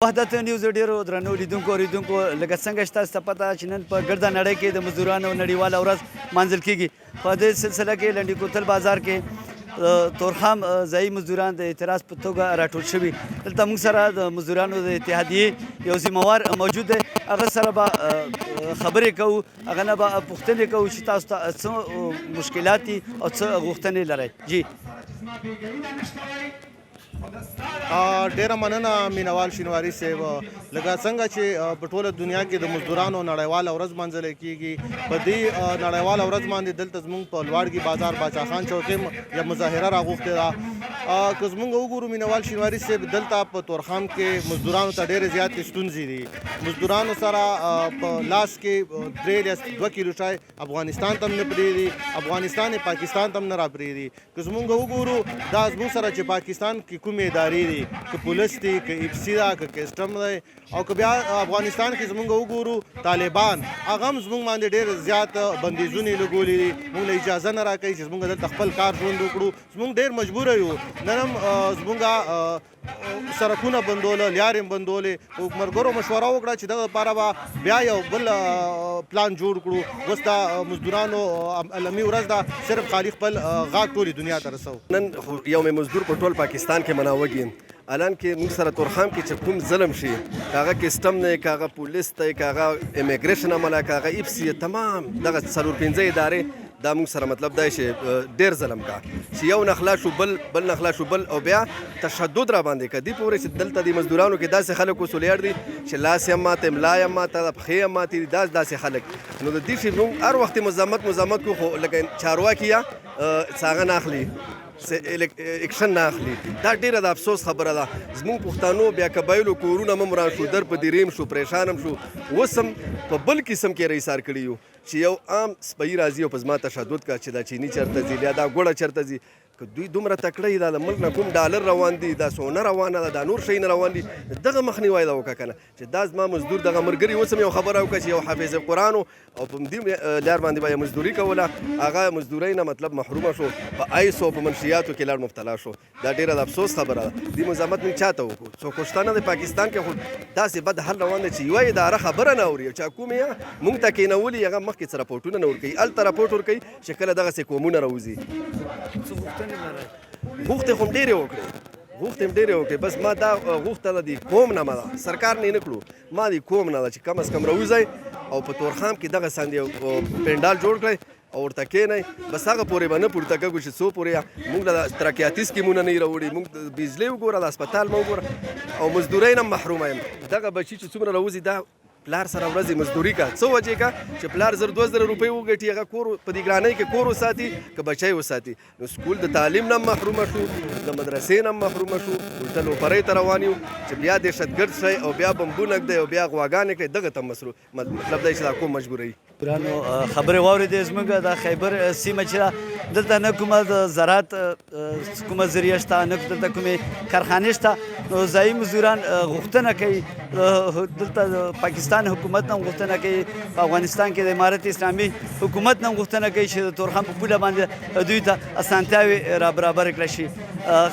وحدت نیوز ډیرو درنو لیدونکو اوریدونکو لکه څنګه چې تاسو ته پته چې نن په ګرده نړۍ کې د مزدورانو نړیواله ورځ لمانځل کیږي. په دې سلسله کې لنډي کوتل بازار کې تورخم ځایي مزدوران د اعتراض په توګه راټول شوي. دلته موږ سره د مزدورانو د اتحادیې یو ذمهوار موجود دی. هغه سره به خبرې کوو، هغه نه به پوښتنې کوو چې تاسو ته څه مشکلات دي او څه غوښتنې لرئ. جی ډیره مننه مینوال شینواري صاحب. لکه څنګه چې په ټوله دنیا کې د مزدورانو نړیواله ورځ لمانځل کیږي، په دې نړیواله ورځ باندې دلته زموږ په لواړګي بازار باچا خان چوک کې یو مظاهره راغوښتې ده. که زموږ وګورو مینوال شینواري صاحب، دلته په تورخم کې مزدورانو ته ډېرې زیاتې ستونزې دي. مزدورانو سره په لاس کې 3 یا 2 کیلو شای افغانستان ته هم نه پرېږدي، افغانستان یې پاکستان ته هم نه راپرېږدي. که زموږ وګورو دا زموږ سره چې پاکستان کې کومې ادارې دي، که پولیس دي، که ایپسي ده، که کسټم دی، او که بیا افغانستان کې زموږ وګورو طالبان، هغه هم زموږ باندې ډېر زیات بندیزونه یې لګولي دي. موږ له اجازه نه راکوي چې زموږ دلته خپل کار ژوند وکړو. زموږ ډېر مجبوره یو. نن هم زموږ سړکونه بندوله، لارې هم بندولې. ملګرو مشوره وکړه چې دغه لپاره به بیا یو بل پلان جوړ کړو. اوس د مزدورانو عالمي ورځ ده، صرف خالي خپل غږ ټولې دنیا ته رسوو. نن یو مزدور په ټول پاکستان کې مناوږي. الان کې موږ سره تورخم کې چې کوم ظلم شي، کاغه کسټم نه، کاغه پولیس ته، کاغه امیګریشن عمله، کاغه ایپسي، تمام دغه 4-5 ادارې دا موږ سره مطلب دا چې ډېر ظلم کا چې یو نخلا شو بل نخلا شو بل، او بیا تشدد را باندې کدي پورې چې دلته د مزدورانو کې داسې خلک وسولیار دي چې لاس یې ماته، ملا یې ماته، پښې یې ماتې دي. داسې خلک نو د دې شي موږ هر وخت مزاحمت کوو، خو لکه چارواکي یا څاغه نه اخلي، اکشن نه اخلي. دا ډیره د افسوس خبره ده. زموږ پښتانو بیا قبایلو کورونه هم وران شو، در په دیریم شو، پریشان هم شو. اوس هم په بل قسم کې رئیسار کړي یو چې یو عام سپی راځي او په زما تشدد کا چې دا چینی چرته ځي یا دا ګوړه چرته ځي. که دوی دومره تکړه دي، دا د ملک نه کوم ډالر روان دي، دا سونه روانه ده، دا نور شی نه روان دي، دغه مخنیوی ده وکړه که نه چې دا زما مزدور دغه ملګري اوس هم یو خبره وکړه چې یو حافظ قرآن او په دې لار باندې به یې مزدوري کوله، هغه مزدورۍ نه مطلب محرومه شو، په ایس او په منشیاتو کې لړ مبتلا شو. دا ډېره د افسوس خبره ده. دې مزاحمت موږ چا ته وکړو؟ څوک شته نه د پاکستان کې، خو داسې بد حل روان دی چې یوه اداره خبره نه اوري، چا کومې موږ ته کېنولي هغه مخکې څه راپورټونه نه ورکوي، هلته راپورټ ورکوي چې کله دغسې قومونه راوځي. غوښتې خو هم ډېرې وکړې، بس ما دا غوښته ده د قوم نه ده، سرکار نه کړو، ما د قوم نه ده چې کم از کم راوځئ او په تورخم کې دغه ساندې یو پنډال جوړ کړئ او ورته کښېنئ. بس هغه پورې به نه پورته کېږو چې څو پورې موږ له ترقیاتي سکیمونه نه یې راوړي، موږ بجلۍ وګوره، د هسپتال مه وګوره، او مزدورۍ نه هم محرومه یم. دغه بچي چې څومره راوځي دا پلار سره ورځي مزدوري کا، څه وجې کا چې پلار 2,000 روپۍ وګټي، هغه کور په دې ګرانۍ کې کور وساتي که بچی وساتي. نو سکول د تعلیم نه محرومه شو، د مدرسې نه محرومه شو، الټه لوپرۍ ته روان یو چې بیا دهشتګرد شئ او بیا بمبونه ږدئ او بیا غواګانې کوي. دغه ته مطلب دی چې دا کوم مجبوروي. ګرانو خبرې واورېدې. زموږ د خیبر سیمه چې ده، دلته نه کومه د زراعت کومه ذریعه شته، نه دلته کومې کارخانې شته. نو ځایي مزدوران غوښتنه کوي، دلته د پاکستان حکومت نه هم غوښتنه کوي، په افغانستان کې د امارت اسلامي حکومت نه هم غوښتنه کوي چې د تورخم په پوله باندې دوی ته اسانتیاوې را برابر کړی شي.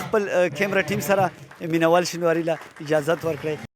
خپل کیمرا ټیم سره مینوال شینواري له اجازت ورکړئ.